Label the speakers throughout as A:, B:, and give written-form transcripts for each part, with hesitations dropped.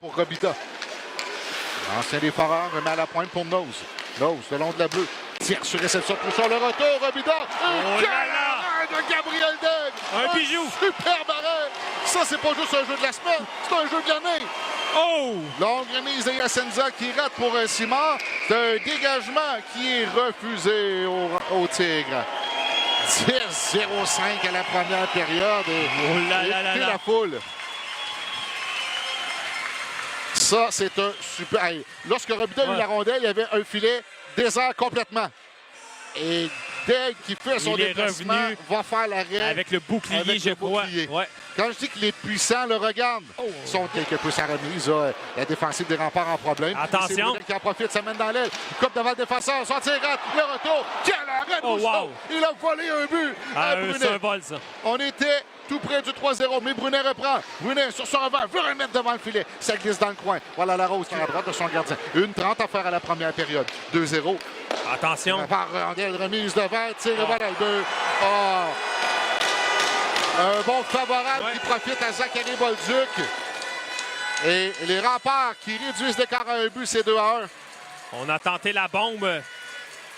A: pour Robida. L'ancien des Foreurs remet à la pointe pour Nose. Nose, le long de la bleue. Tire sur réception, touchant le retour. Robida.
B: Oh là là!
A: De Gabriel Daigle.
B: Un bijou.
A: Superbe arrêt. Ça, c'est pas juste un jeu de la semaine. C'est un jeu de l'année.
B: Oh!
A: Longue remise de Yacenza qui rate pour Simard. C'est un dégagement qui est refusé au Tigre. 10-0-5 à la première période. Et
B: Oh là là là là.
A: la foule. Ça, c'est un super... Hey, lorsque Robida a eu la rondelle, il y avait un filet désert complètement. Et Daigle qui fait son déplacement va faire l'arrêt.
B: Avec le bouclier, je crois. Ouais.
A: Quand je dis que les puissants le regardent, ils sont quelque peu sa remise. La défensive des Remparts en problème.
B: Attention.
A: Qui en profite, ça mène dans l'aile. Coupe devant le défenseur, son tir rate, le retour. Quel arrêt de Bouchon! Il a volé un but à Brunet.
B: C'est un vol, ça.
A: On était tout près du 3-0, mais Brunet reprend. Brunet sur son revers, veut remettre devant le filet. Ça glisse dans le coin. Voilà la Rose qui est à droite de son gardien. 1:30 à faire à la première période. 2-0.
B: Attention.
A: Par rondelle, remise devant, tire et voilà le but. Oh. Un bon favorable qui profite à Zachary Bolduc. Et les Remparts qui réduisent l'écart à un but, c'est 2-1.
B: On a tenté la bombe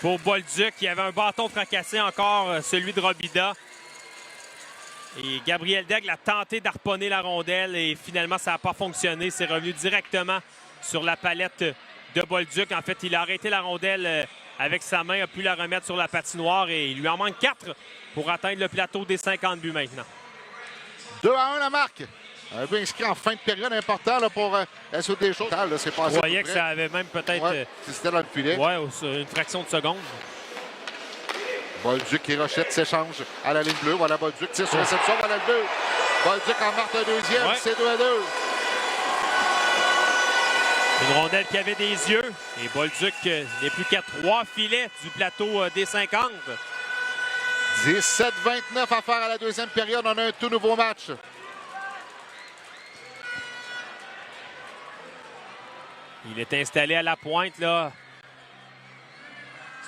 B: pour Bolduc. Il y avait un bâton fracassé encore, celui de Robida. Et Gabriel Daigle a tenté d'harponner la rondelle et finalement, ça n'a pas fonctionné. C'est revenu directement sur la palette de Bolduc. En fait, il a arrêté la rondelle avec sa main, a pu la remettre sur la patinoire et il lui en manque 4 pour atteindre le plateau des 50 buts maintenant.
A: 2-1 la marque. Un but inscrit en fin de période important là, pour la suite des choses. Là, c'est passé.
B: On voyait que ça avait même peut-être...
A: Ouais, si c'était dans le filet.
B: Ouais, une fraction de seconde.
A: Bolduc et Rochette s'échangent à la ligne bleue. Voilà Bolduc tire sur réception. Voilà le but. Bolduc en marque un deuxième.
B: Ouais.
A: C'est 2-2.
B: Une rondelle qui avait des yeux. Et Bolduc n'est plus qu'à 3 filets du plateau des 50.
A: 17-29 à faire à la deuxième période. On a un tout nouveau match.
B: Il est installé à la pointe, là.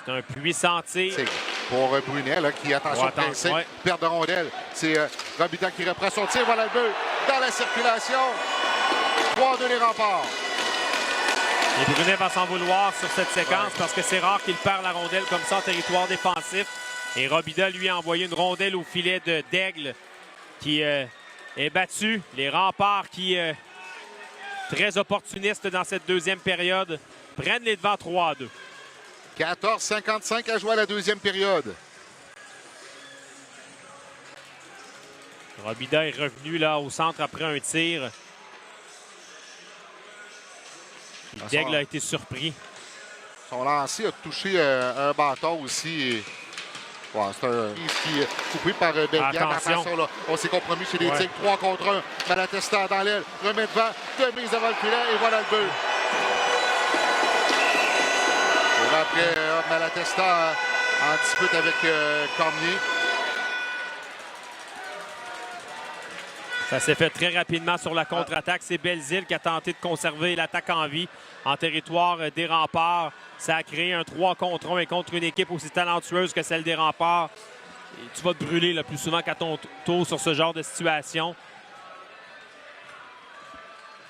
B: C'est un puissant tir.
A: Pour Brunet, là, qui, attention, pressé, perte de rondelle. C'est Robida qui reprend son tir. Voilà le but dans la circulation. 3-2 les Remparts.
B: Et Brunet va s'en vouloir sur cette séquence parce que c'est rare qu'il perd la rondelle comme ça en territoire défensif. Et Robida lui a envoyé une rondelle au filet de Daigle qui est battu. Les Remparts qui, très opportunistes dans cette deuxième période, prennent les devants 3-2.
A: 14-55 à jouer à la deuxième période.
B: Robida est revenu là au centre après un tir. Daigle a été surpris.
A: Son lancer a touché un bâton aussi. Ouais, c'est un qui est coupé par Bellegarde. Attention, là, on s'est compromis chez les Tigres. 3 contre 1. Malatesta dans l'aile. Remet devant. De mise devant le filet. Et voilà le but. Et là, après, Malatesta en dispute avec Cormier.
B: Ça s'est fait très rapidement sur la contre-attaque. C'est Belzile qui a tenté de conserver l'attaque en vie en territoire des Remparts. Ça a créé un 3 contre 1 et contre une équipe aussi talentueuse que celle des Remparts. Et tu vas te brûler le plus souvent qu'à ton tour sur ce genre de situation.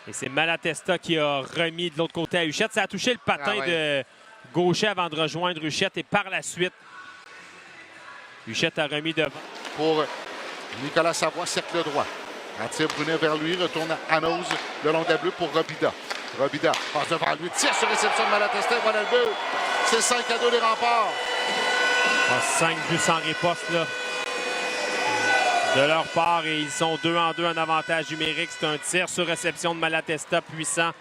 B: Et c'est Malatesta qui a remis de l'autre côté à Huchette. Ça a touché le patin de Gaucher avant de rejoindre Huchette. Et par la suite, Huchette a remis devant.
A: Pour Nicolas Savoie, cercle droit. Attire Brunet vers lui, retourne à Nose, le long de la bleue pour Robida. Robida passe devant lui, tire sur réception de Malatesta, voilà le but. C'est 5-2 les Remparts.
B: 5 buts sans riposte là, de leur part et ils sont 2-2 en avantage numérique. C'est un tir sur réception de Malatesta puissant.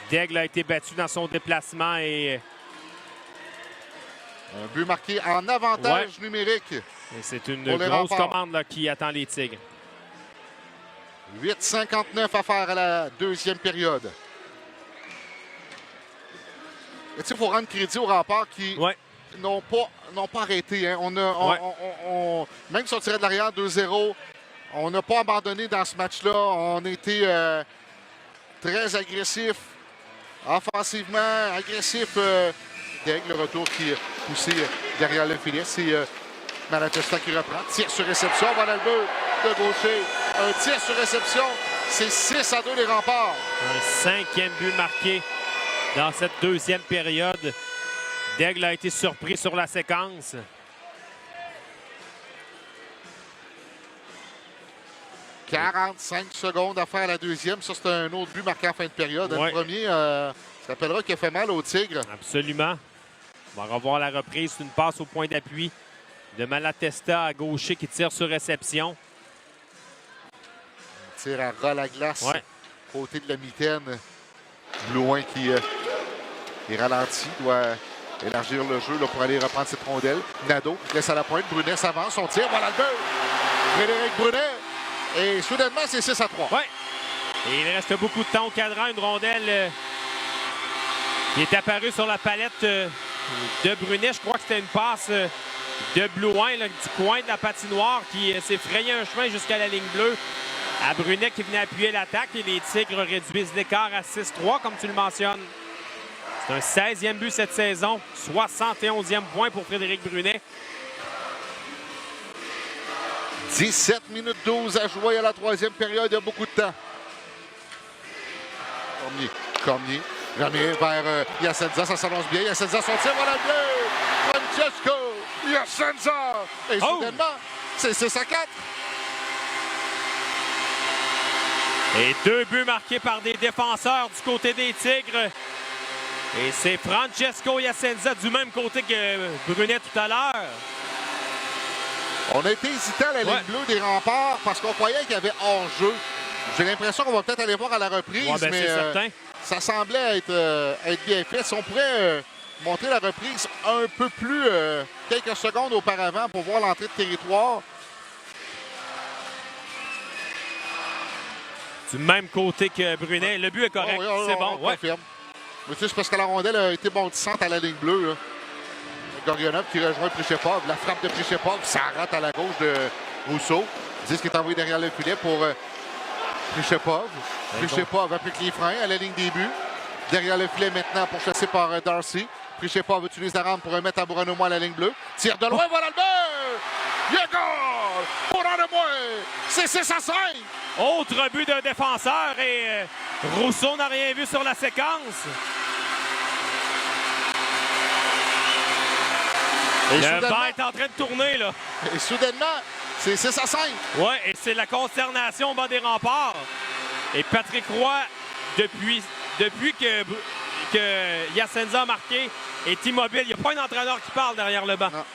B: Daigle a été battu dans son déplacement et...
A: Un but marqué en avantage numérique.
B: Et c'est une grosse commande là, qui attend les Tigres.
A: 8:59 à faire à la deuxième période. Il faut rendre crédit aux Remparts qui n'ont pas arrêté. Hein. Même si on tirait de l'arrière 2-0, on n'a pas abandonné dans ce match-là. On a été très agressif, offensivement, agressif. Daigle, le retour qui est poussé derrière le filet. C'est Malatesta qui reprend. Tir sur réception. Voilà le but de Gaucher. Un tir sur réception C'est 6-2 les Remparts.
B: Un 5e but marqué dans cette deuxième période. Daigle a été surpris sur la séquence.
A: « 45 secondes à faire à la deuxième. Ça, c'est un autre but marqué en fin de période.
B: Ouais.
A: Le premier, ça rappellera qu'il a fait mal au Tigre.
B: Absolument. On va revoir la reprise. C'est une passe au point d'appui de Malatesta à gaucher qui tire sur réception.
A: Tire à ras la glace.
B: Ouais.
A: Côté de la mitaine. Blouin qui est ralenti. Doit élargir le jeu là, pour aller reprendre cette rondelle. Nadeau laisse à la pointe. Brunet s'avance. On tire. Voilà le but. Frédéric Brunet. Et soudainement, c'est 6-3.
B: Oui. Et il reste beaucoup de temps au cadran. Une rondelle qui est apparue sur la palette de Brunet. Je crois que c'était une passe de Blouin, là, du coin de la patinoire, qui s'est frayé un chemin jusqu'à la ligne bleue. À Brunet qui venait appuyer l'attaque. Et les Tigres réduisent l'écart à 6-3, comme tu le mentionnes. C'est un 16e but cette saison. 71e point pour Frédéric Brunet.
A: 17 minutes 12 à jouer à la troisième période. Il y a beaucoup de temps. Cormier. Jamais vers Yacenza. Ça s'annonce bien. Yacenza, son tir, voilà le bleu. Francesco. Yacenza. Et soudainement, c'est 6-4.
B: Et 2 buts marqués par des défenseurs du côté des Tigres. Et c'est Francesco Yacenza du même côté que Brunet tout à l'heure.
A: On a été hésitant à la ligne bleue des Remparts parce qu'on croyait qu'il y avait hors-jeu. J'ai l'impression qu'on va peut-être aller voir à la reprise, mais ça semblait être bien fait. Si on pourrait montrer la reprise un peu plus quelques secondes auparavant pour voir l'entrée de territoire.
B: Du même côté que Brunet. Le but est correct. C'est bon.
A: On confirme. Mais tu sais, c'est parce que la rondelle a été bondissante à la ligne bleue. Là. Gorionov qui rejoint Prichepov. La frappe de Prichepov, ça rate à la gauche de Rousseau. Disque qui est envoyé derrière le filet pour Prichepov. Prichepov applique les freins à la ligne des buts. Derrière le filet maintenant pour chasser par Darcy. Prichepov utilise la rampe pour remettre à Bouranomo à la ligne bleue. Tire de loin, voilà le but! Il y a goal! Bouranomo! C'est 6-5!
B: Autre but d'un défenseur et Rousseau n'a rien vu sur la séquence. Et le vent est en train de tourner, là.
A: Et soudainement, c'est 6-5.
B: Oui, et c'est la consternation au bas des Remparts. Et Patrick Roy, depuis que Yacenza a marqué, est immobile. Il n'y a pas un entraîneur qui parle derrière le banc.
A: Non.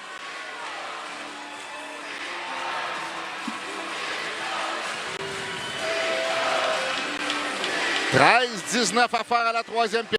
A: « 13-19 à faire à la troisième période.